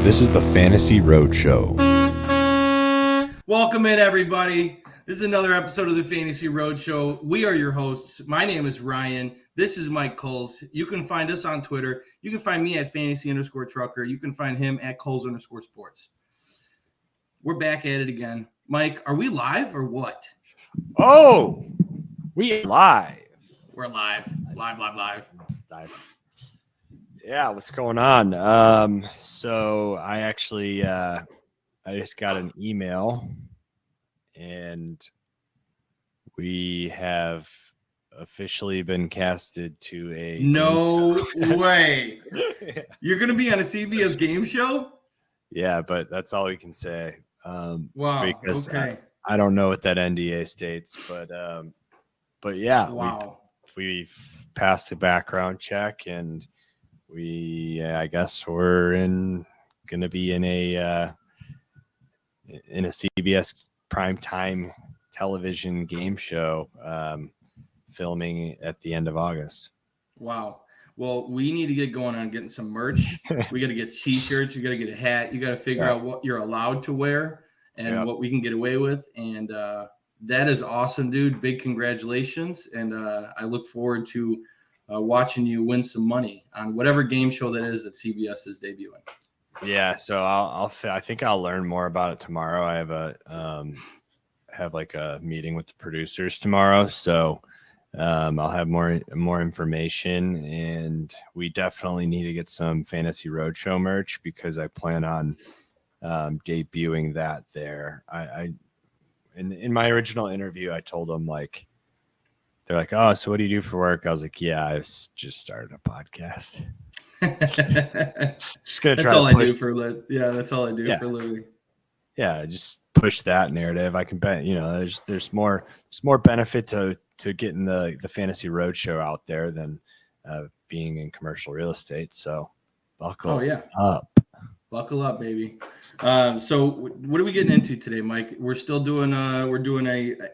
This is the Fantasy Roadshow. Welcome in, everybody. This is another episode of the Fantasy Roadshow. We are your hosts. My name is Ryan. This is Mike Coles. You can find us on Twitter. You can find me at fantasy_trucker. You can find him at Coles_sports. We're back at it again. Mike, are we live or what? Oh, we live. We're live. Live. Yeah, what's going on? So I actually I just got an email, and we have officially been casted to a No way. You're going to be on a CBS game show? Yeah, but that's all we can say. Wow. Because okay. I don't know what that NDA states, but yeah, wow. we've passed the background check, and I guess we're going to be in a CBS primetime television game show, filming at the end of August. Wow. Well, we need to get going on getting some merch. We got to get T-shirts. You got to get a hat. You got to figure out what you're allowed to wear and what we can get away with. And that is awesome, dude. Big congratulations. And I look forward to watching you win some money on whatever game show that is that CBS is debuting. Yeah, so I think I'll learn more about it tomorrow. I have a meeting with the producers tomorrow, so I'll have more information, and we definitely need to get some Fantasy Roadshow merch because I plan on debuting that there. In my original interview, I told them, like, they're like, "Oh, so what do you do for work?" I was like, "Yeah, I just started a podcast." Just gonna try. That's all I do for that's all I do for living. Yeah, just push that narrative. I can bet there's more benefit to getting the Fantasy Roadshow out there than being in commercial real estate. So buckle up. Buckle up, baby. So what are we getting into today, Mike? We're still doing a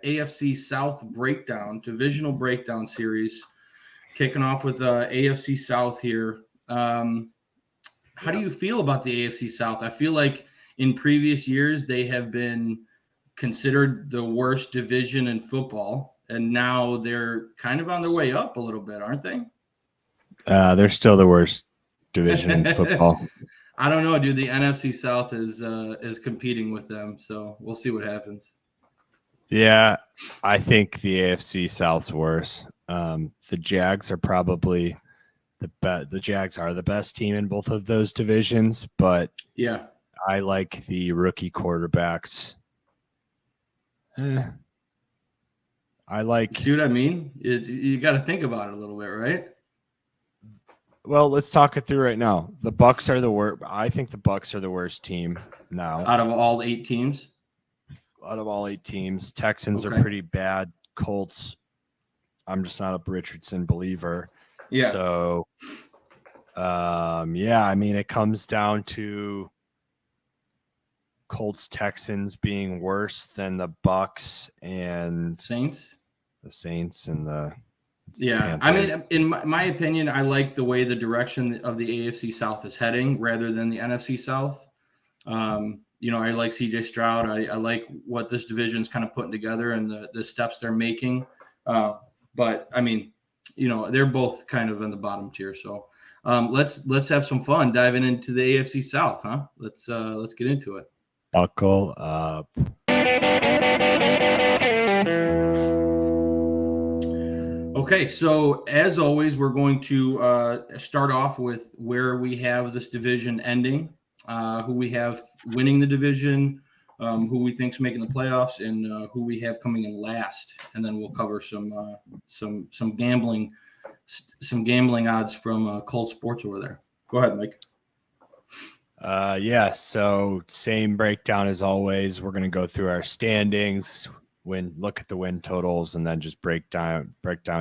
AFC South breakdown, divisional breakdown series, kicking off with AFC South here. How do you feel about the AFC South? I feel like in previous years they have been considered the worst division in football, and now they're kind of on their way up a little bit, aren't they? They're still the worst division in football. I don't know, dude. The NFC South is competing with them, so we'll see what happens. Yeah, I think the AFC South's worse. The Jags are probably the Jags are the best team in both of those divisions, but yeah, I like the rookie quarterbacks. I like. See what I mean? You got to think about it a little bit, right? Well, let's talk it through right now. The Bucs are the worst. I think the Bucs are the worst team now. Out of all 8 teams? Out of all 8 teams. Texans are pretty bad. Colts, I'm just not a Richardson believer. Yeah. So, I mean, it comes down to Colts, Texans being worse than the Bucs and Saints. The Saints and the Panthers. I mean, in my opinion, I like the way the direction of the AFC South is heading rather than the NFC South. I like CJ Stroud. I like what this division is kind of putting together and the steps they're making. But I mean, they're both kind of in the bottom tier. So let's have some fun diving into the AFC South, huh? Let's get into it. Buckle up. Okay, so as always, we're going to start off with where we have this division ending, who we have winning the division, who we think's making the playoffs, and who we have coming in last, and then we'll cover some gambling odds from Cole Sports over there. Go ahead, Mike. So same breakdown as always. We're going to go through our standings, look at the win totals, and then just break down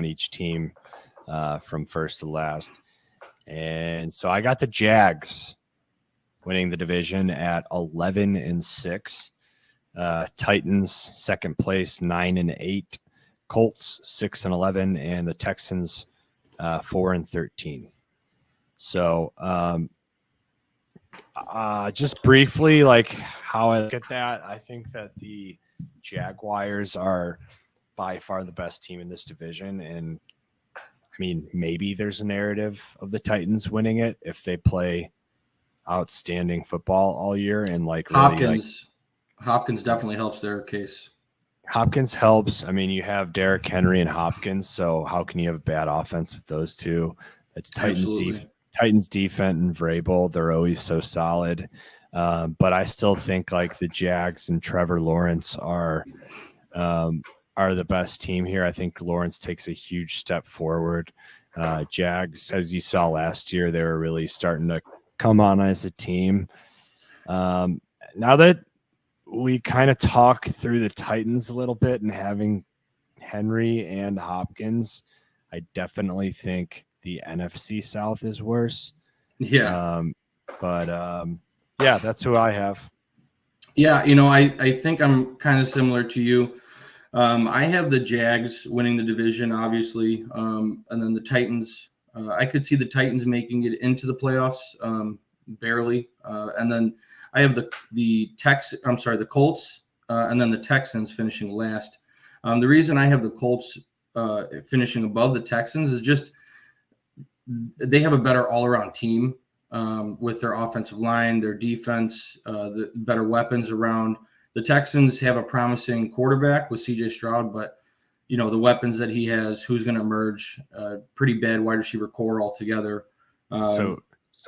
each team from first to last. And so I got the Jags winning the division at 11-6. Titans second place 9-8. Colts 6-11, and the Texans 4-13. So Just briefly, like how I look at that, I think that the Jaguars are by far the best team in this division. And I mean, maybe there's a narrative of the Titans winning it if they play outstanding football all year and like really Hopkins definitely helps their case. Hopkins helps. I mean, you have Derrick Henry and Hopkins, so how can you have a bad offense with those two? It's Titans defense and Vrabel. They're always so solid. But I still think like the Jags and Trevor Lawrence are the best team here. I think Lawrence takes a huge step forward. Jags, as you saw last year, they were really starting to come on as a team. Now that we kind of talk through the Titans a little bit and having Henry and Hopkins, I definitely think the NFC South is worse. Yeah. Yeah, that's who I have. Yeah, I think I'm kind of similar to you. I have the Jags winning the division, obviously, and then the Titans. I could see the Titans making it into the playoffs, barely, and then I have the Colts, and then the Texans finishing last. The reason I have the Colts finishing above the Texans is just they have a better all-around team with their offensive line, their defense, the better weapons around. The Texans have a promising quarterback with C.J. Stroud, but the weapons that he has, who's going to emerge, pretty bad wide receiver core altogether. So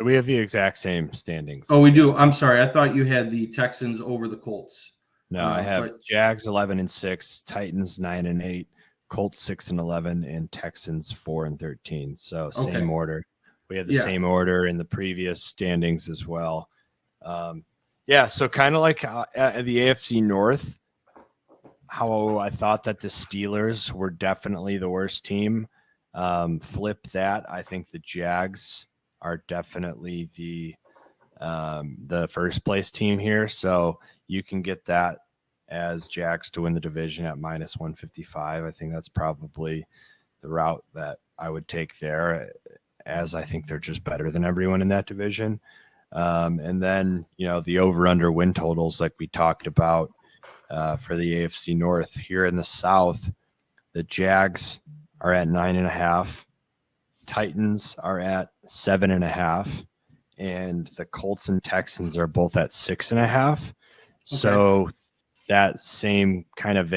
we have the exact same standings. Oh, we do. I'm sorry. I thought you had the Texans over the Colts. No, I have Jags 11-6, Titans 9-8, Colts 6-11, and Texans 4-13. So same order. We had the same order in the previous standings as well. So kind of like the AFC North, how I thought that the Steelers were definitely the worst team. Flip that. I think the Jags are definitely the first place team here. So you can get that as Jags to win the division at -155. I think that's probably the route that I would take there, as I think they're just better than everyone in that division. And then, the over-under win totals like we talked about for the AFC North. Here in the South, the Jags are at 9.5. Titans are at 7.5. And the Colts and Texans are both at 6.5. So that same kind of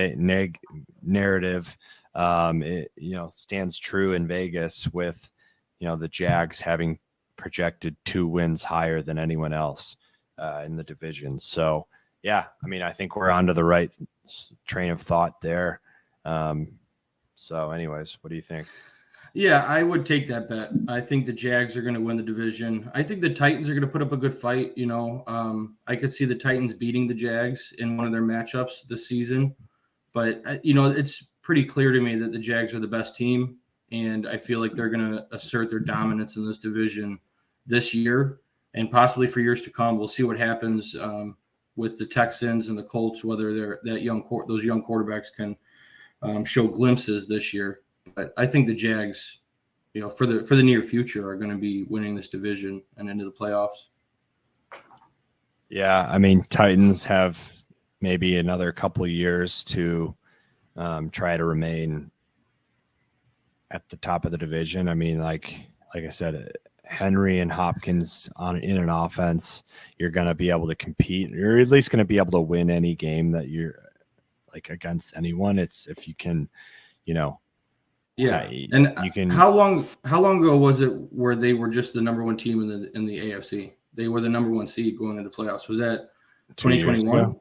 narrative, stands true in Vegas with, the Jags having projected 2 wins higher than anyone else in the division. So, I think we're onto the right train of thought there. So anyways, what do you think? Yeah, I would take that bet. I think the Jags are going to win the division. I think the Titans are going to put up a good fight. I could see the Titans beating the Jags in one of their matchups this season. But, it's pretty clear to me that the Jags are the best team. And I feel like they're going to assert their dominance in this division this year and possibly for years to come. We'll see what happens with the Texans and the Colts, whether those young quarterbacks can show glimpses this year. But I think the Jags, for the near future, are going to be winning this division and into the playoffs. Yeah, Titans have maybe another couple of years to try to remain at the top of the division. Like I said, Henry and Hopkins in an offense, you're going to be able to compete. You're at least going to be able to win any game that you're like against anyone. It's if you can, Yeah, and you can. How long ago was it where they were just the number one team in the AFC? They were the number one seed going into the playoffs. Was that 2021?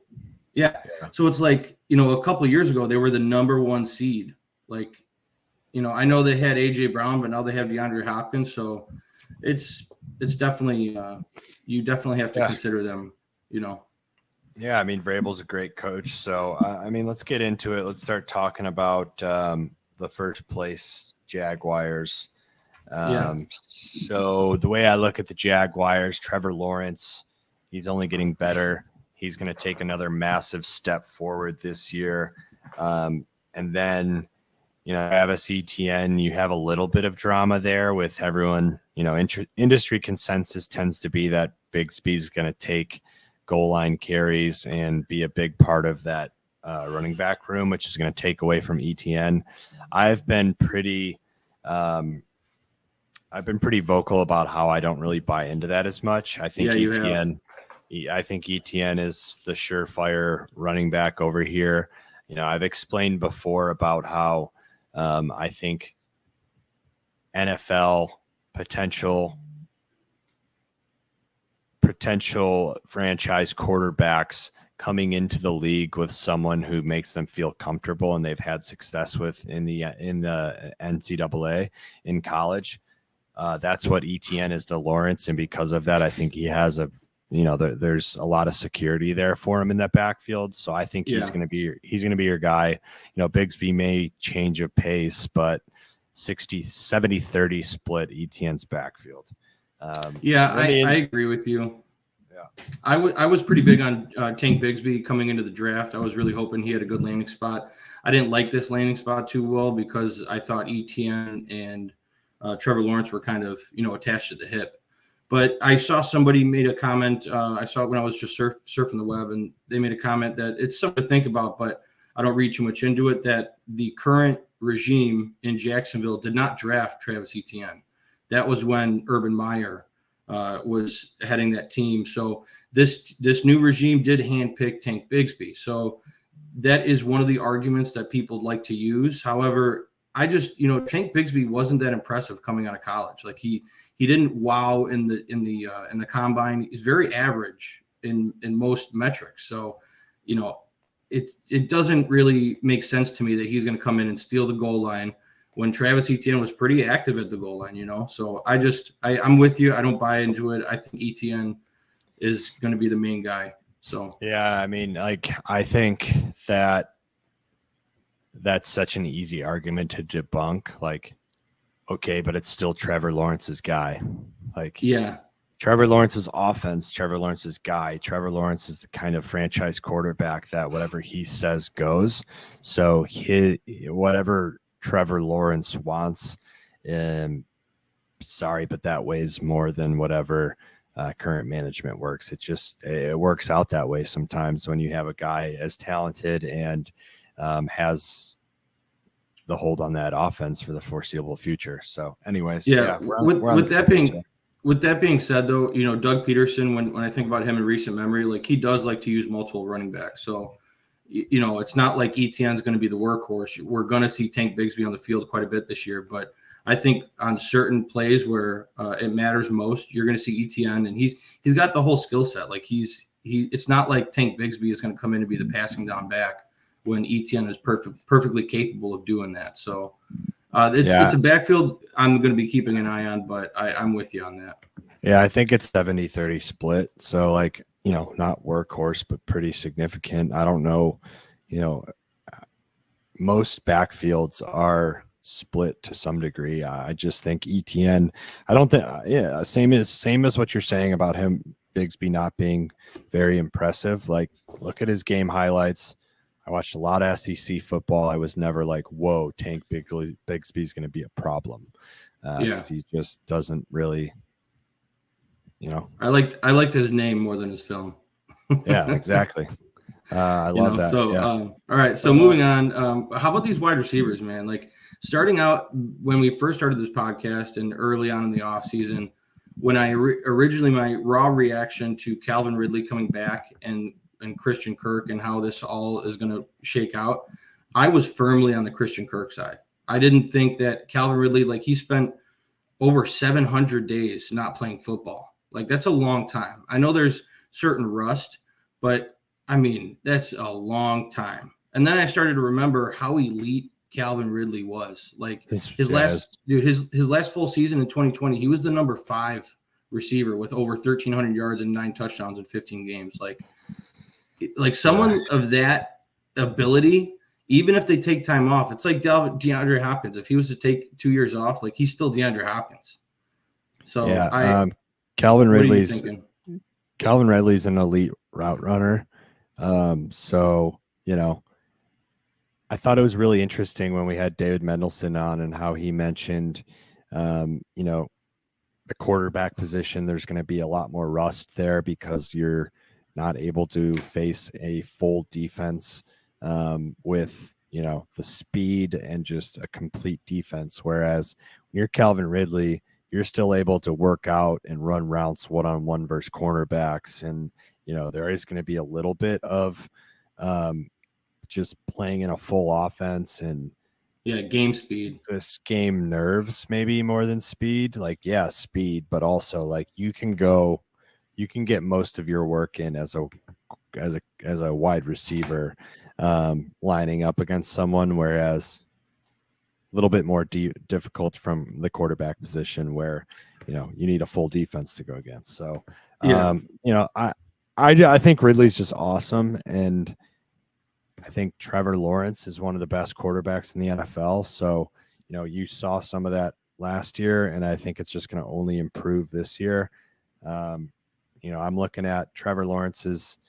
Yeah. So it's like a couple of years ago they were the number one seed. Like, I know they had AJ Brown, but now they have DeAndre Hopkins. So it's definitely you definitely have to consider them. Yeah, Vrabel's a great coach. So let's get into it. Let's start talking about the first place Jaguars. So the way I look at the Jaguars, Trevor Lawrence, he's only getting better. He's going to take another massive step forward this year. And then, Travis Etienne, you have a little bit of drama there with everyone. Industry consensus tends to be that Bigsby is going to take goal line carries and be a big part of that running back room, which is going to take away from Etienne. I've been pretty vocal about how I don't really buy into that as much. I think Etienne is the surefire running back over here. I've explained before about how I think NFL potential franchise quarterbacks coming into the league with someone who makes them feel comfortable and they've had success with in the NCAA in college. That's what Etienne is to Lawrence, and because of that, I think he has there's a lot of security there for him in that backfield. So I think he's going to be your guy. Bigsby may change of pace, but 70-30 split Etienne's backfield. I agree with you. Yeah, I was pretty big on Tank Bigsby coming into the draft. I was really hoping he had a good landing spot. I didn't like this landing spot too well because I thought Etienne and Trevor Lawrence were kind of attached to the hip. But I saw somebody made a comment. I saw it when I was just surfing the web, and they made a comment that it's something to think about, but I don't read too much into it, that the current regime in Jacksonville did not draft Travis Etienne. That was when Urban Meyer was heading that team. So this new regime did handpick Tank Bigsby. So that is one of the arguments that people like to use. However, Tank Bigsby wasn't that impressive coming out of college. Like he didn't wow in the combine. He's very average in most metrics. So, it doesn't really make sense to me that he's going to come in and steal the goal line when Travis Etienne was pretty active at the goal line, So I'm with you. I don't buy into it. I think Etienne is going to be the main guy. So, yeah, I think that's such an easy argument to debunk. Okay, but it's still Trevor Lawrence's guy. Trevor Lawrence's offense, Trevor Lawrence's guy. Trevor Lawrence is the kind of franchise quarterback that whatever he says goes. So whatever Trevor Lawrence wants, sorry, but that weighs more than whatever current management works. It works out that way sometimes when you have a guy as talented and has the hold on that offense for the foreseeable future. So anyways, with that being said, though, Doug Peterson, when I think about him in recent memory, he does like to use multiple running backs. So, it's not like Etienne's going to be the workhorse. We're going to see Tank Bigsby on the field quite a bit this year, but I think on certain plays where it matters most, you're going to see Etienne, and he's got the whole skill set. It's not like Tank Bigsby is going to come in and be the passing down back when Etienne is perfectly capable of doing that. So it's a backfield I'm going to be keeping an eye on, but I'm with you on that. Yeah, I think it's 70-30 split. So not workhorse, but pretty significant. I don't know, most backfields are split to some degree. I just think Etienne, I don't think, same as what you're saying about him, Bigsby not being very impressive. Look at his game highlights. I watched a lot of SEC football. I was never like, whoa, Tank Bigsby's going to be a problem. He just doesn't really, I liked his name more than his film. Yeah, exactly. I love that. So, yeah. All right. So moving on, how about these wide receivers, man? Starting out when we first started this podcast and early on in the off season, when I originally my raw reaction to Calvin Ridley coming back and Christian Kirk and how this all is going to shake out, I was firmly on the Christian Kirk side. I didn't think that Calvin Ridley, he spent over 700 days not playing football. That's a long time. I know there's certain rust, but that's a long time. And then I started to remember how elite Calvin Ridley was. His last full season in 2020, he was the number 5 receiver with over 1,300 yards and 9 touchdowns in 15 games. Someone of that ability, even if they take time off, it's like DeAndre Hopkins. If he was to take 2 years off, he's still DeAndre Hopkins. So Calvin Ridley's an elite route runner. So I thought it was really interesting when we had David Mendelson on and how he mentioned, you know, the quarterback position. There's going to be a lot more rust there because you're not able to face a full defense with, you know, the speed and just a complete defense. Whereas when you're Calvin Ridley, you're still able to work out and run routes one-on-one versus cornerbacks. And, you know, there is going to be a little bit of just playing in a full offense and game speed. this game nerves maybe more than speed. Like, yeah, speed, but also like you can get most of your work in as a wide receiver lining up against someone, whereas a little bit more difficult from the quarterback position where, you know, you need a full defense to go against. So, you know, I think Ridley's just awesome. And I think Trevor Lawrence is one of the best quarterbacks in the NFL. So, you know, you saw some of that last year, and I think it's just going to only improve this year. You know, I'm looking at Trevor Lawrence's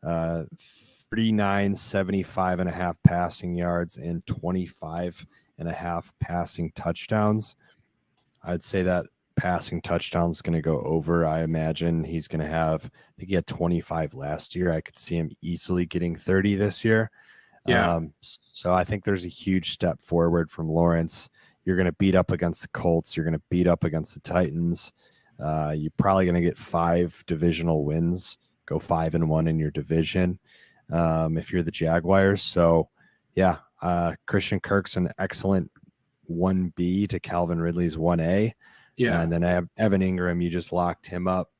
39.75.5 passing yards and 25.5 passing touchdowns. I'd say that passing touchdowns is going to go over. I imagine he's going to have, I think he had 25 last year. I could see him easily getting 30 this year. Yeah. So I think there's a huge step forward from Lawrence. You're going to beat up against the Colts. You're going to beat up against the Titans. You're probably going to get 5 divisional wins, go 5-1 in your division if you're the Jaguars. So, yeah, Christian Kirk's an excellent 1B to Calvin Ridley's 1A. Yeah. And then Evan Ingram, you just locked him up,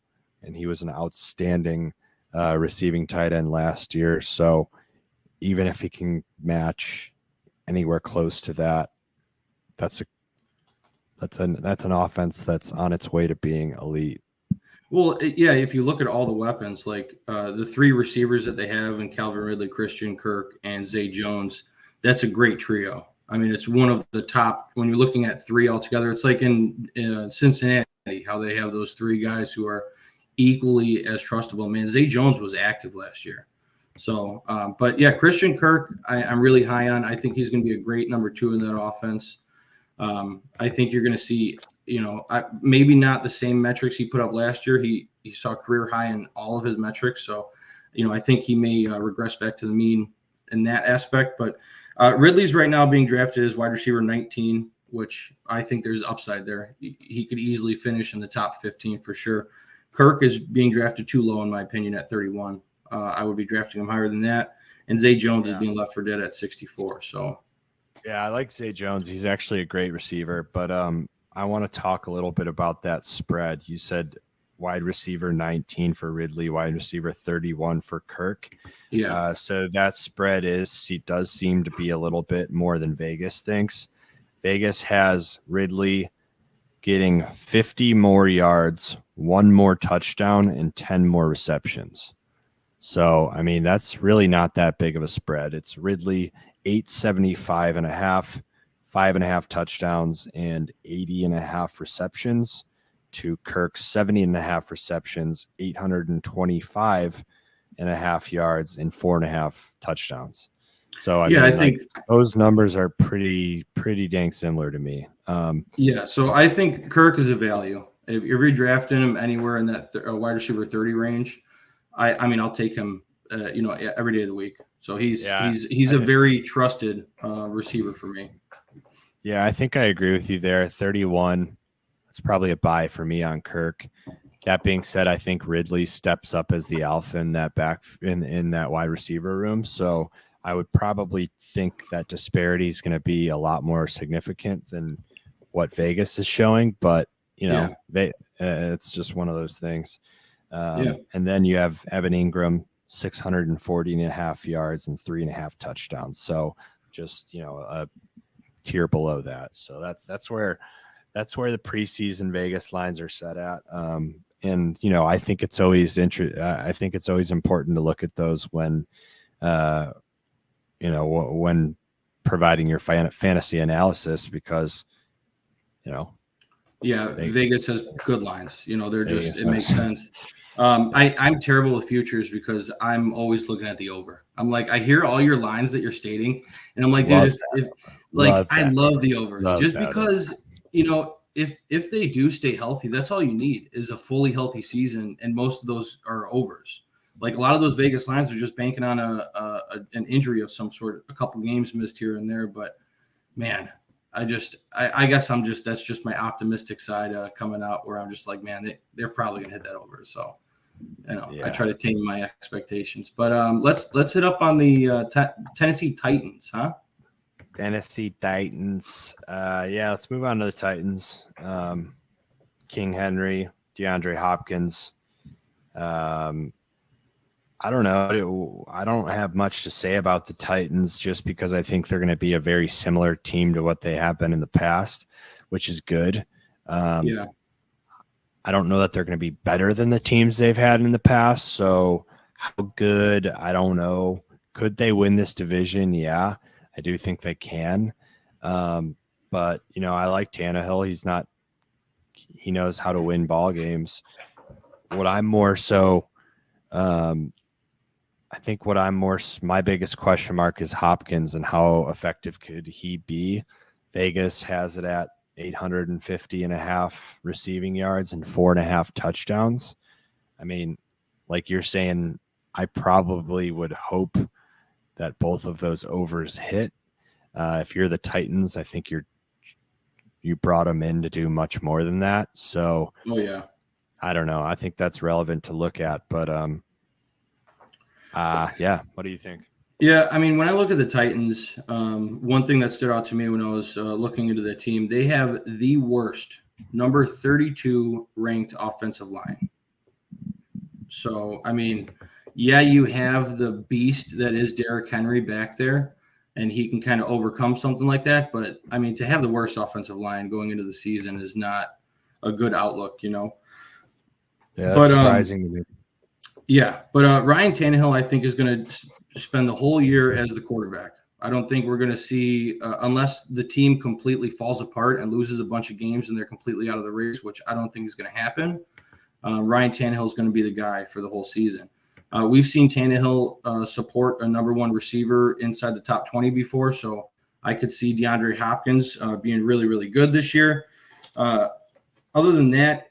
and he was an outstanding receiving tight end last year. So even if he can match anywhere close to that, that's an offense that's on its way to being elite. Well, yeah, if you look at all the weapons, like the 3 receivers that they have in Calvin Ridley, Christian Kirk, and Zay Jones, that's a great trio. I mean, it's one of the top, when you're looking at 3 altogether. It's like in Cincinnati, how they have those 3 guys who are equally as trustable. Man, Zay Jones was active last year. So, but yeah, Christian Kirk, I'm really high on. I think he's going to be a great number 2 in that offense. I think you're going to see, you know, maybe not the same metrics he put up last year. He saw career high in all of his metrics. So, you know, I think he may regress back to the mean in that aspect. But Ridley's right now being drafted as wide receiver 19, which I think there's upside there. He could easily finish in the top 15 for sure. Kirk is being drafted too low, in my opinion, at 31. I would be drafting him higher than that. And Zay Jones is being left for dead at 64. So, yeah, I like Zay Jones. He's actually a great receiver. But I want to talk a little bit about that spread. You said wide receiver 19 for Ridley, wide receiver 31 for Kirk. Yeah. So that spread does seem to be a little bit more than Vegas thinks. Vegas has Ridley getting 50 more yards, 1 more touchdown, and 10 more receptions. So, I mean, that's really not that big of a spread. It's Ridley 875.5, 5.5 touchdowns, and 80.5 receptions, to Kirk's 70.5 receptions, 825.5 yards, and 4.5 touchdowns. So, I mean, I think those numbers are pretty dang similar to me. Yeah, so I think Kirk is a value. If you're drafting him anywhere in that wide receiver 30 range, I mean, I'll take him, you know, every day of the week. So he's a very trusted receiver for me. Yeah, I think I agree with you there. 31, that's probably a buy for me on Kirk. That being said, I think Ridley steps up as the alpha in that in that wide receiver room. So I would probably think that disparity is going to be a lot more significant than what Vegas is showing. But, you know, it's just one of those things. And then you have Evan Ingram, 640.5 yards and 3.5 touchdowns. So just, you know, a tier below that. So that's where the preseason Vegas lines are set at. And, you know, I think it's always important to look at those when, you know, when providing your fantasy analysis, because, you know, Yeah, Vegas has good lines. They're just Vegas it makes sense. I'm terrible with futures because I'm always looking at the over. I'm like, I hear all your lines that you're stating, and I'm like, Love dude, if Love I that. love the overs Love just that. because if they do stay healthy, that's all you need is a fully healthy season, and most of those are overs. Like a lot of those Vegas lines are just banking on an injury of some sort, a couple games missed here and there, but man, I guess that's just my optimistic side coming out where I'm just like, man, they're probably gonna hit that over. So, I try to tame my expectations. But let's hit up on the Tennessee Titans, huh? Tennessee Titans. Let's move on to the Titans. King Henry, DeAndre Hopkins. I don't know. I don't have much to say about the Titans just because I think they're going to be a very similar team to what they have been in the past, which is good. Yeah. I don't know that they're going to be better than the teams they've had in the past. So how good? I don't know. Could they win this division? Yeah, I do think they can. But, I like Tannehill. He knows how to win ball games. What I'm more so, I think my biggest question mark is Hopkins and how effective could he be. Vegas has it at 850.5 receiving yards and 4.5 touchdowns. I mean, like you're saying, I probably would hope that both of those overs hit. If you're the Titans, I think you brought them in to do much more than that. So, oh yeah, I don't know. I think that's relevant to look at, but what do you think? Yeah, I mean, when I look at the Titans, one thing that stood out to me when I was looking into their team, they have the worst number 32 ranked offensive line. So, I mean, yeah, you have the beast that is Derrick Henry back there, and he can kind of overcome something like that. But, I mean, to have the worst offensive line going into the season is not a good outlook, Yeah, that's surprising to me. Yeah, but Ryan Tannehill, I think, is going to spend the whole year as the quarterback. I don't think we're going to see, unless the team completely falls apart and loses a bunch of games and they're completely out of the race, which I don't think is going to happen. Ryan Tannehill is going to be the guy for the whole season. We've seen Tannehill support a number one receiver inside the top 20 before, so I could see DeAndre Hopkins being really, really good this year. Other than that,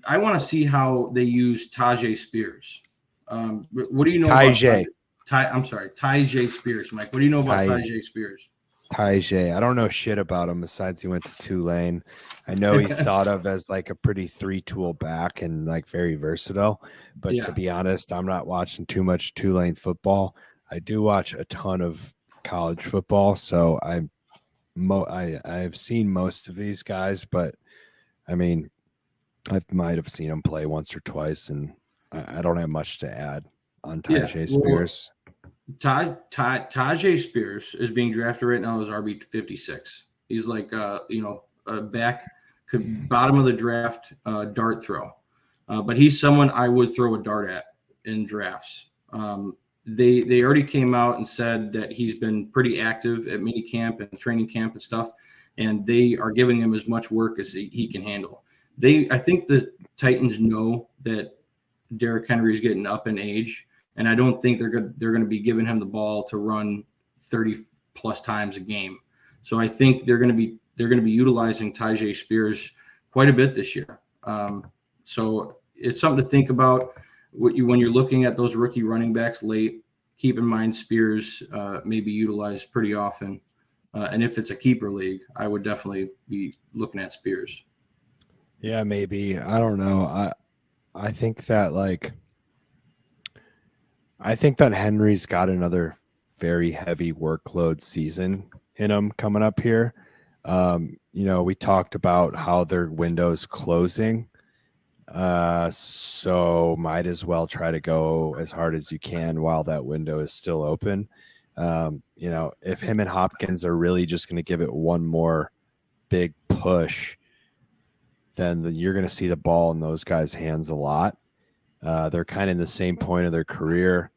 I want to see how they use Tajay Spears. What do you know about Tajay Spears, Mike? What do you know about Tajay Spears? Tajay, I don't know shit about him besides he went to Tulane. I know he's thought of as like a pretty three-tool back and like very versatile. But to be honest, I'm not watching too much Tulane football. I do watch a ton of college football, so I've seen most of these guys, but I mean, I might have seen him play once or twice, and I don't have much to add on Tajay Spears. Tajay Spears is being drafted right now as RB 56. He's like a back, bottom of the draft dart throw, but he's someone I would throw a dart at in drafts. They already came out and said that he's been pretty active at mini camp and training camp and stuff, and they are giving him as much work as he can handle. I think the Titans know that Derrick Henry is getting up in age, and I don't think they're going to be giving him the ball to run 30 plus times a game. So I think they're going to be utilizing Tajay Spears quite a bit this year. So it's something to think about when you're looking at those rookie running backs late. Keep in mind Spears may be utilized pretty often, and if it's a keeper league, I would definitely be looking at Spears. Yeah, maybe. I don't know. I think that Henry's got another very heavy workload season in him coming up here. We talked about how their window's closing. So might as well try to go as hard as you can while that window is still open. If him and Hopkins are really just going to give it one more big push, then you're going to see the ball in those guys' hands a lot. They're kind of in the same point of their career.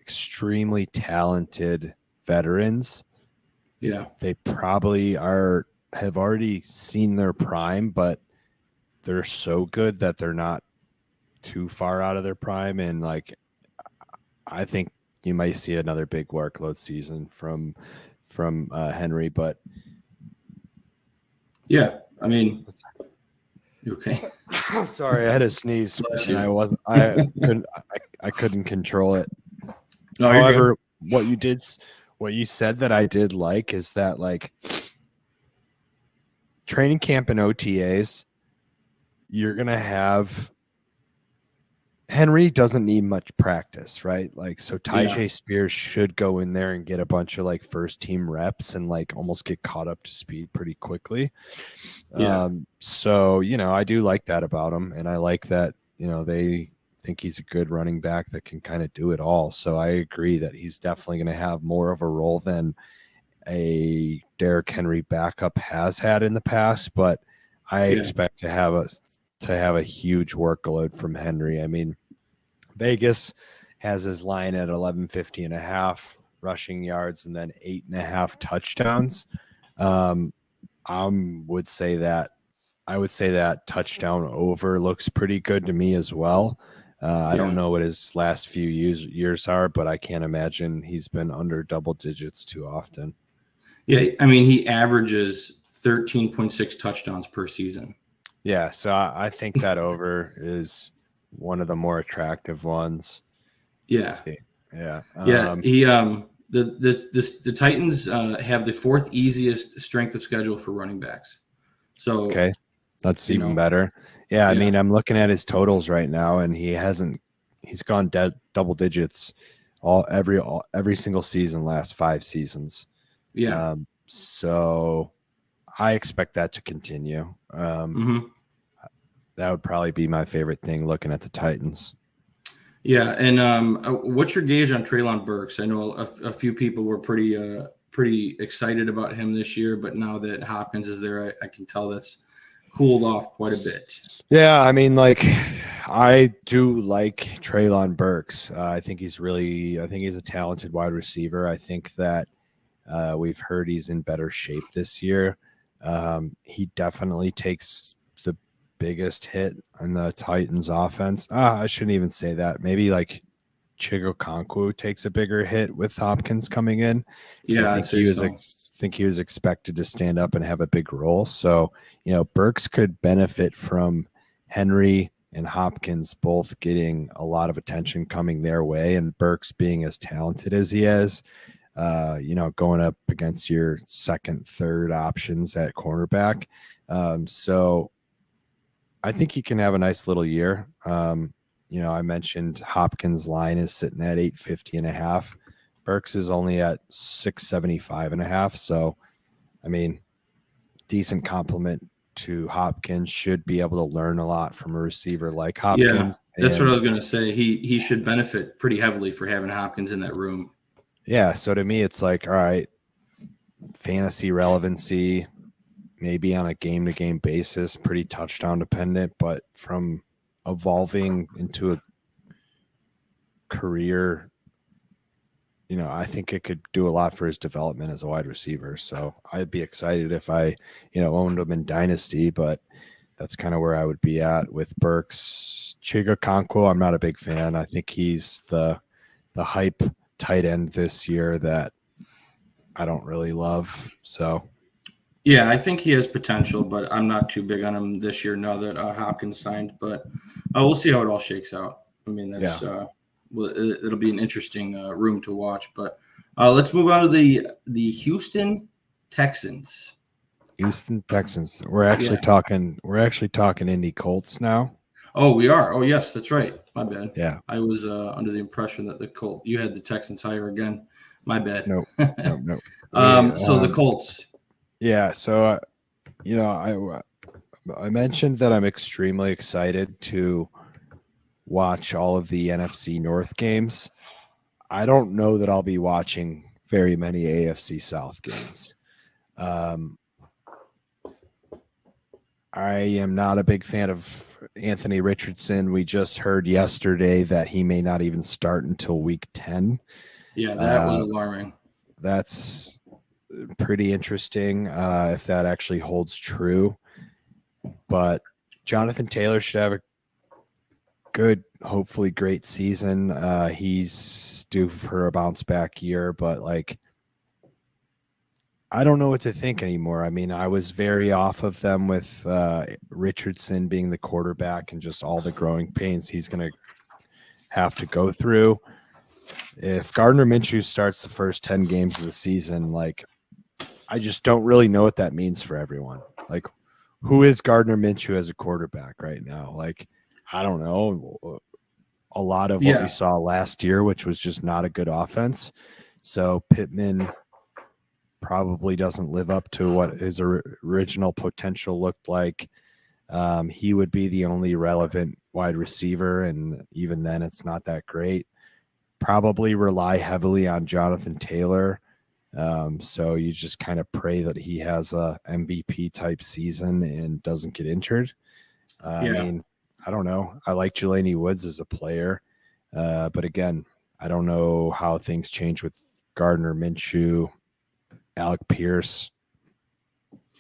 Extremely talented veterans. Yeah. They probably have already seen their prime, but they're so good that they're not too far out of their prime, and like I think you might see another big workload season from Henry, but yeah, I mean, you okay? I'm sorry, I had a sneeze Bless and you. I couldn't control it. No, you're However, good. what you said that I did like is that like training camp and OTAs, you're gonna have Henry doesn't need much practice, right? Like, so Yeah, Tyjae Spears should go in there and get a bunch of like first team reps and like almost get caught up to speed pretty quickly. yeah, So, I do like that about him. And I like that, they think he's a good running back that can kind of do it all. So I agree that he's definitely going to have more of a role than a Derrick Henry backup has had in the past, but I yeah, expect to have a huge workload from Henry. I mean, Vegas has his line at 1150 and a half rushing yards and then 8.5 touchdowns. I would say that touchdown over looks pretty good to me as well. I don't know what his last few years are, but I can't imagine he's been under double digits too often. yeah. I mean, he averages 13.6 touchdowns per season. Yeah, so I think that over is one of the more attractive ones. Yeah, Yeah. yeah. He the Titans have the fourth easiest strength of schedule for running backs. So Okay. That's even better. Yeah, I mean, I'm looking at his totals right now, and he's gone double digits every single season last 5 seasons. Yeah. So I expect that to continue. That would probably be my favorite thing looking at the Titans. Yeah, and what's your gauge on Treylon Burks? I know a few people were pretty excited about him this year, but now that Hopkins is there, I can tell that's cooled off quite a bit. Yeah, I mean, like, I do like Treylon Burks. I think he's a talented wide receiver. I think that we've heard he's in better shape this year. He definitely takes the biggest hit on the Titans offense. I shouldn't even say that. Maybe like Chigokonkwo takes a bigger hit with Hopkins coming in. Yeah, I think he was expected to stand up and have a big role. So, Burks could benefit from Henry and Hopkins both getting a lot of attention coming their way, and Burks being as talented as he is, going up against your second, third options at cornerback. So I think he can have a nice little year. I mentioned Hopkins' line is sitting at 850 and a half. Burks is only at 675 and a half. So, I mean, decent compliment to Hopkins, should be able to learn a lot from a receiver like Hopkins. Yeah, that's what I was going to say. He should benefit pretty heavily for having Hopkins in that room. Yeah, so to me, it's like, all right, fantasy relevancy, maybe on a game-to-game basis, pretty touchdown dependent, but from evolving into a career, I think it could do a lot for his development as a wide receiver. So I'd be excited if I, owned him in Dynasty, but that's kind of where I would be at with Burks. Chigokonkwo, I'm not a big fan. I think he's the hype tight end this year that I don't really love. So yeah, I think he has potential, but I'm not too big on him this year now that Hopkins signed. But we'll see how it all shakes out. I mean, that's it'll be an interesting room to watch. But let's move on to the Houston Texans. Houston Texans. We're actually talking Indy Colts now. Oh, we are. Oh, yes, that's right. My bad. Yeah, I was under the impression that you had the Texans higher again. My bad. No. So the Colts. Yeah. So, I mentioned that I'm extremely excited to watch all of the NFC North games. I don't know that I'll be watching very many AFC South games. I am not a big fan of Anthony Richardson. We just heard yesterday that he may not even start until week 10. Yeah, that was alarming. That's pretty interesting if that actually holds true. But Jonathan Taylor should have a good, hopefully great season. He's due for a bounce back year, but like, I don't know what to think anymore. I mean, I was very off of them with Richardson being the quarterback and just all the growing pains he's going to have to go through. If Gardner Minshew starts the first 10 games of the season, like, I just don't really know what that means for everyone. Like, who is Gardner Minshew as a quarterback right now? Like, I don't know. A lot of what we saw last year, which was just not a good offense. So Pittman probably doesn't live up to what his original potential looked like. He would be the only relevant wide receiver, and even then it's not that great. Probably rely heavily on Jonathan Taylor. So you just kind of pray that he has a MVP type season and doesn't get injured. I mean, I don't know. I like Jelani Woods as a player. But again, I don't know how things change with Gardner Minshew, Alec Pierce.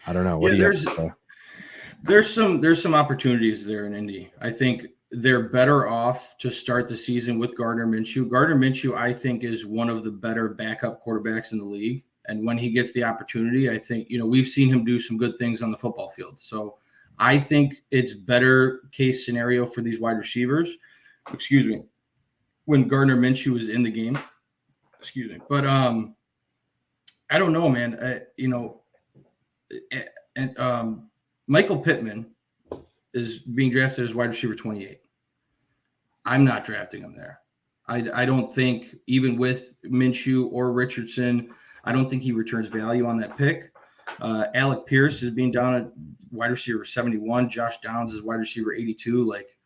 I don't know. What do you have to say? There's some opportunities there in Indy. I think they're better off to start the season with Gardner Minshew. Gardner Minshew, I think, is one of the better backup quarterbacks in the league. And when he gets the opportunity, I think, we've seen him do some good things on the football field. So I think it's better case scenario for these wide receivers. Excuse me. When Gardner Minshew is in the game. Excuse me. But I don't know, man. Michael Pittman is being drafted as wide receiver 28. I'm not drafting him there. I don't think, even with Minshew or Richardson, I don't think he returns value on that pick. Alec Pierce is being down at wide receiver 71. Josh Downs is wide receiver 82. Like,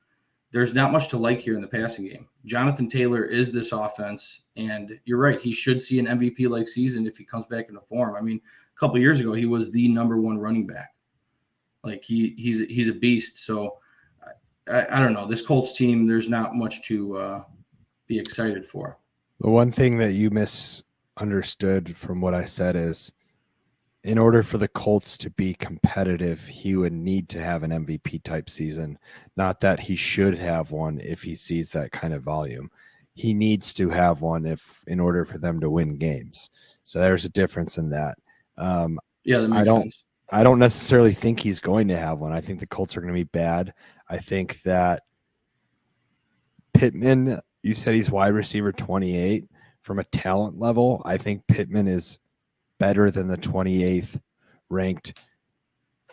there's not much to like here in the passing game. Jonathan Taylor is this offense, and you're right. He should see an MVP-like season if he comes back into form. I mean, a couple of years ago, he was the number one running back. Like, he's a beast. So I don't know. This Colts team, there's not much to be excited for. The one thing that you misunderstood from what I said is, in order for the Colts to be competitive, he would need to have an MVP type season. Not that he should have one if he sees that kind of volume. He needs to have one in order for them to win games. So there's a difference in that. That makes sense. I don't necessarily think he's going to have one. I think the Colts are going to be bad. I think that Pittman, you said he's wide receiver 28. From a talent level, I think Pittman is better than the 28th ranked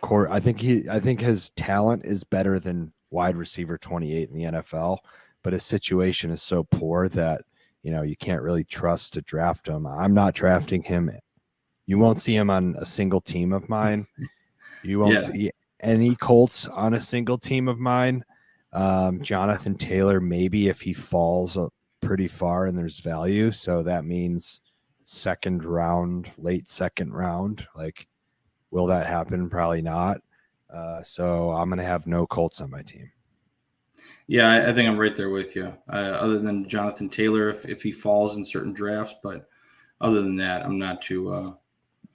core. I think his talent is better than wide receiver 28 in the NFL, but his situation is so poor that, you can't really trust to draft him. I'm not drafting him. You won't see him on a single team of mine. You won't see any Colts on a single team of mine. Jonathan Taylor, maybe if he falls pretty far and there's value. So that means second round, late second round. Like, will that happen? Probably not. So I'm going to have no Colts on my team. Yeah, I think I'm right there with you. Other than Jonathan Taylor, if he falls in certain drafts, but other than that, I'm not too.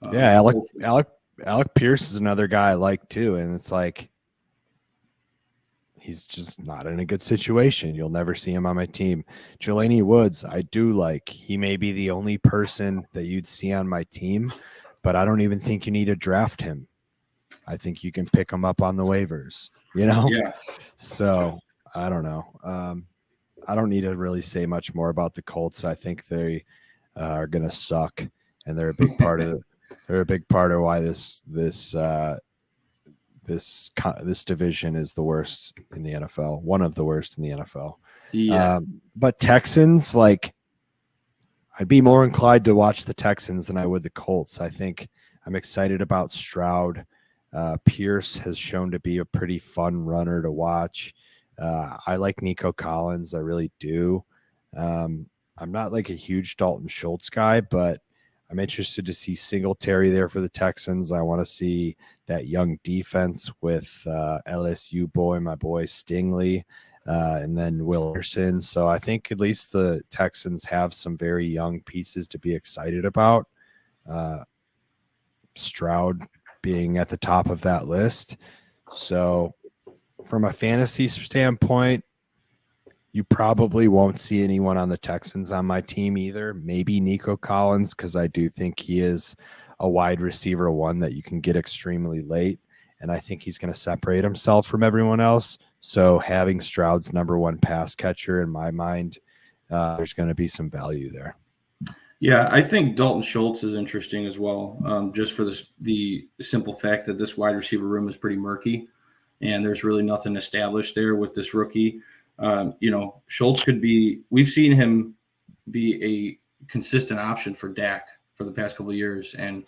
Alec Pierce is another guy I like too, and it's like, he's just not in a good situation. You'll never see him on my team. Jelani Woods, I do like. He may be the only person that you'd see on my team, but I don't even think you need to draft him. I think you can pick him up on the waivers, Yeah. So I don't know. I don't need to really say much more about the Colts. I think they are going to suck, and they're a big part of why this division is the worst in the NFL, one of the worst in the NFL. Yeah. But Texans, like, I'd be more inclined to watch the Texans than I would the Colts. I think I'm excited about Stroud. Pierce has shown to be a pretty fun runner to watch. I like Nico Collins. I really do. I'm not like a huge Dalton Schultz guy, but I'm interested to see Singletary there for the Texans. I want to see that young defense with LSU my boy Stingley, and then Will Anderson. So I think at least the Texans have some very young pieces to be excited about. Stroud being at the top of that list. So from a fantasy standpoint, you probably won't see anyone on the Texans on my team either. Maybe Nico Collins, because I do think he is a wide receiver one that you can get extremely late, and I think he's going to separate himself from everyone else. So having Stroud's number one pass catcher, in my mind, there's going to be some value there. Yeah, I think Dalton Schultz is interesting as well, just for the simple fact that this wide receiver room is pretty murky, and there's really nothing established there with this rookie. Schultz could be – we've seen him be a consistent option for Dak for the past couple of years. And,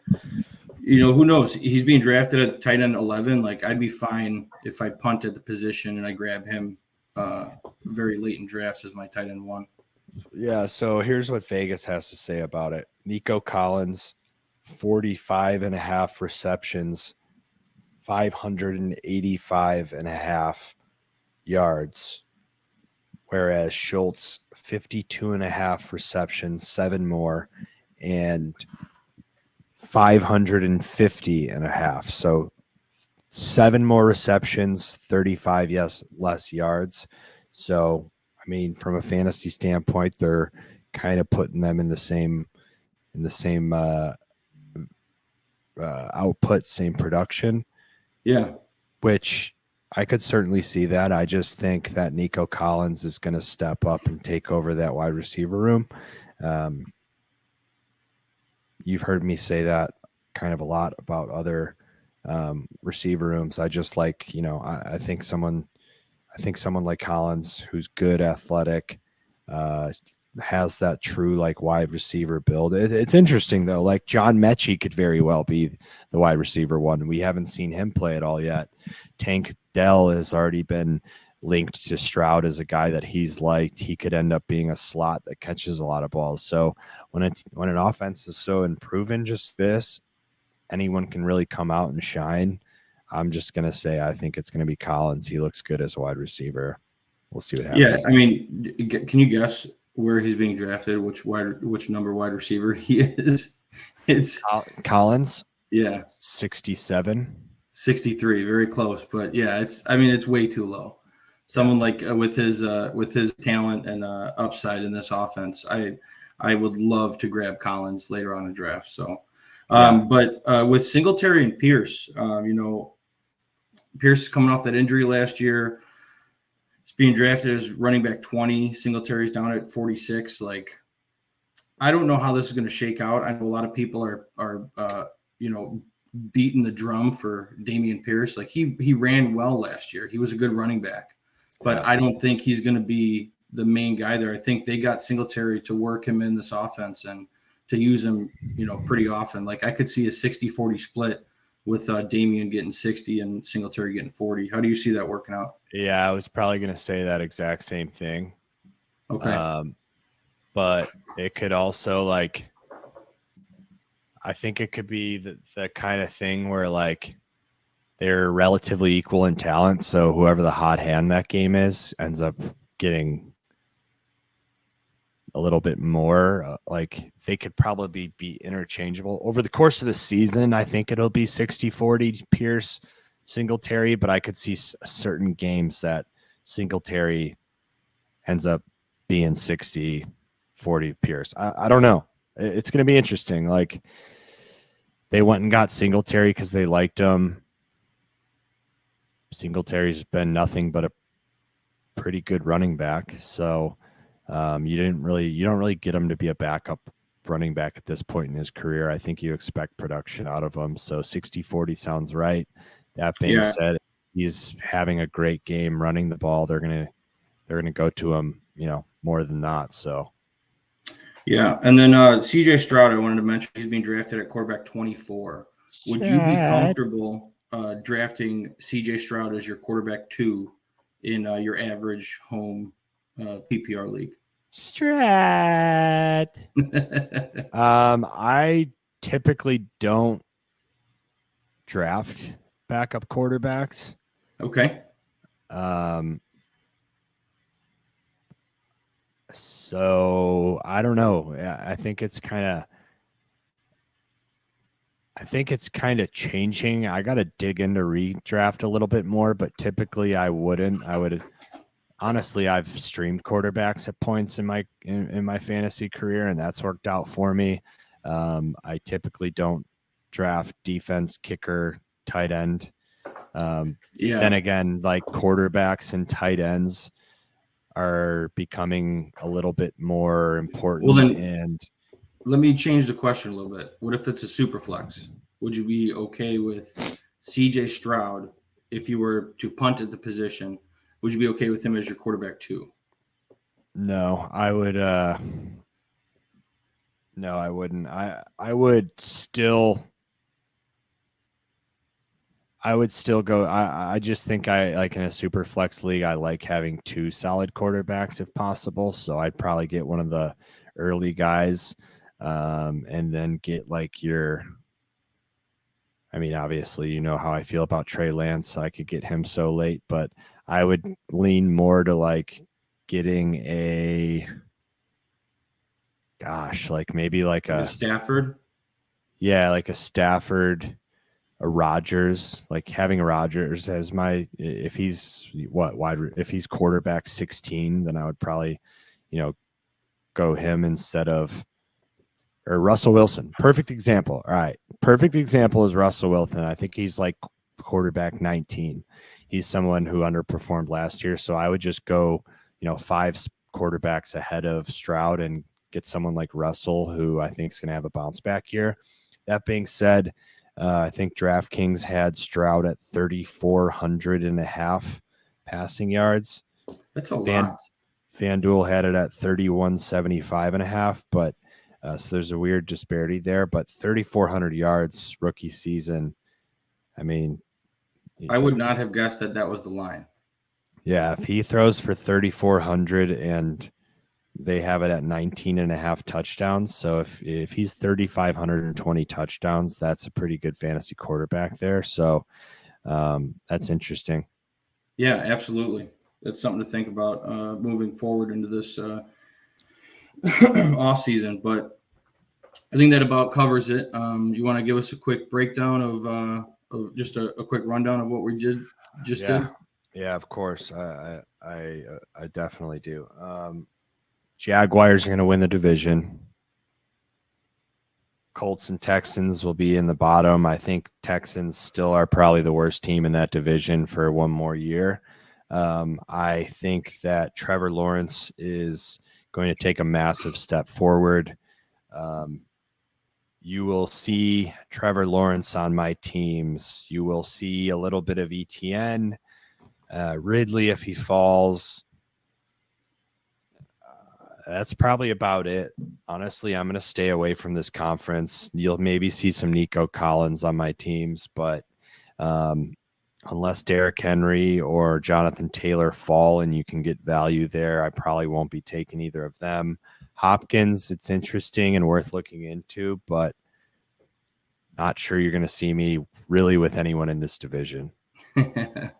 who knows? He's being drafted at tight end 11. Like, I'd be fine if I punt at the position and I grab him very late in drafts as my tight end 1. Yeah, so here's what Vegas has to say about it. Nico Collins, 45.5 receptions, 585.5 yards. Whereas Schultz, 52.5 receptions, 7 more, and 550.5. So 7 more receptions, 35 less yards. So, I mean, from a fantasy standpoint, they're kind of putting them in the same output, same production. Yeah. Which I could certainly see that. I just think that Nico Collins is going to step up and take over that wide receiver room. You've heard me say that kind of a lot about other receiver rooms. I just like, I think someone like Collins, who's good, athletic, has that true like wide receiver build. It's interesting though. Like John Mechie could very well be the wide receiver one. We haven't seen him play at all yet. Tank Dell has already been linked to Stroud as a guy that he's liked. He could end up being a slot that catches a lot of balls. So when an offense is so improving, just this, anyone can really come out and shine. I'm just gonna say I think it's gonna be Collins. He looks good as a wide receiver. We'll see what happens. Yeah, I mean, can you guess where he's being drafted? Which number wide receiver he is? It's Collins. Yeah, 67. 63, very close, but yeah, it's way too low. Someone like with his talent and upside in this offense, I would love to grab Collins later on in the draft. So, but with Singletary and Pierce, Pierce is coming off that injury last year. He's being drafted as running back 20. Singletary's down at 46. Like, I don't know how this is going to shake out. I know a lot of people are beating the drum for Dameon Pierce. Like he ran well last year. He was a good running back, but I don't think he's going to be the main guy there. I think they got Singletary to work him in this offense and to use him, pretty often. Like I could see a 60-40 split with Dameon getting 60 and Singletary getting 40. How do you see that working out? Yeah, I was probably going to say that exact same thing. Okay. But it could also I think it could be the kind of thing where they're relatively equal in talent. So whoever the hot hand that game is ends up getting a little bit more. They could probably be interchangeable over the course of the season. I think it'll be 60-40 Pierce Singletary, but I could see certain games that Singletary ends up being 60-40 Pierce. I don't know. It's going to be interesting. They went and got Singletary because they liked him. Singletary's been nothing but a pretty good running back. So you don't really get him to be a backup running back at this point in his career. I think you expect production out of him. So 60-40 sounds right. That being said, he's having a great game running the ball. They're gonna go to him, more than not. So. Yeah, and then CJ Stroud, I wanted to mention, he's being drafted at quarterback 24. Would you be comfortable drafting CJ Stroud as your quarterback 2 in your average home PPR league? Strat. I typically don't draft backup quarterbacks. Okay. So I don't know. I think it's I think it's kind of changing. I got to dig into redraft a little bit more, but typically I wouldn't. I would honestly, I've streamed quarterbacks at points in my fantasy career, and that's worked out for me. I typically don't draft defense, kicker, tight end. Then again, like quarterbacks and tight ends are becoming a little bit more important. Well, then let me change the question a little bit. What if it's a super flex? Would you be okay with CJ Stroud if you were to punt at the position? Would you be okay with him as your quarterback too? No, I would. No, I wouldn't. I would still go. I just think I like in a super flex league, I like having two solid quarterbacks if possible. So I'd probably get one of the early guys, and then get like your. I mean, obviously, you know how I feel about Trey Lance. I could get him so late, but I would lean more to like getting maybe like a Stafford. Yeah, like a Stafford, a Rodgers, like having a Rodgers as if he's if he's quarterback 16, then I would probably, go him instead of or Russell Wilson. Perfect example. All right. Perfect example is Russell Wilson. I think he's like quarterback 19. He's someone who underperformed last year. So I would just go, 5 quarterbacks ahead of Stroud and get someone like Russell, who I think is going to have a bounce back year. That being said, I think DraftKings had Stroud at 3,400 and a half passing yards. That's a lot. FanDuel had it at 3,175 and a half, but so there's a weird disparity there, but 3,400 yards rookie season. I mean, I would not have guessed that was the line. Yeah, if he throws for 3,400 and they have it at 19 and a half touchdowns. So if he's 3,520 touchdowns, that's a pretty good fantasy quarterback there. So that's interesting. Yeah, absolutely. That's something to think about moving forward into this off season, but I think that about covers it. You want to give us a quick breakdown of just a quick rundown of what we did? Yeah, of course. I definitely do. Jaguars are going to win the division. Colts and Texans will be in the bottom. I think Texans still are probably the worst team in that division for one more year. I think that Trevor Lawrence is going to take a massive step forward. You will see Trevor Lawrence on my teams. You will see a little bit of ETN. Ridley, if he falls. That's probably about it. Honestly, I'm going to stay away from this conference. You'll maybe see some Nico Collins on my teams, but unless Derrick Henry or Jonathan Taylor fall and you can get value there, I probably won't be taking either of them. Hopkins, it's interesting and worth looking into, but not sure you're going to see me really with anyone in this division.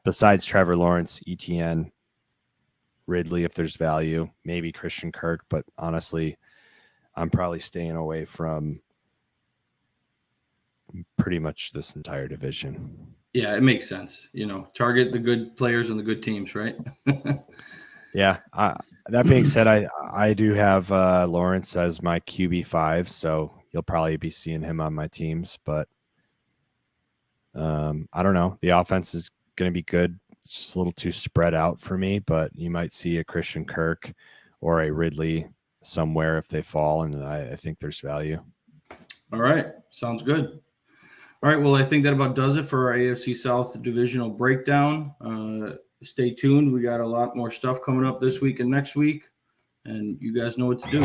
Besides Trevor Lawrence, ETN, Ridley, if there's value, maybe Christian Kirk, but honestly, I'm probably staying away from pretty much this entire division. Yeah, it makes sense. Target the good players and the good teams, right? Yeah. That being said, I do have Lawrence as my QB5, so you'll probably be seeing him on my teams, but I don't know. The offense is going to be good. It's just a little too spread out for me, but you might see a Christian Kirk or a Ridley somewhere if they fall, and I think there's value. All right. Sounds good. All right. Well, I think that about does it for our AFC South divisional breakdown. Stay tuned. We got a lot more stuff coming up this week and next week, and you guys know what to do.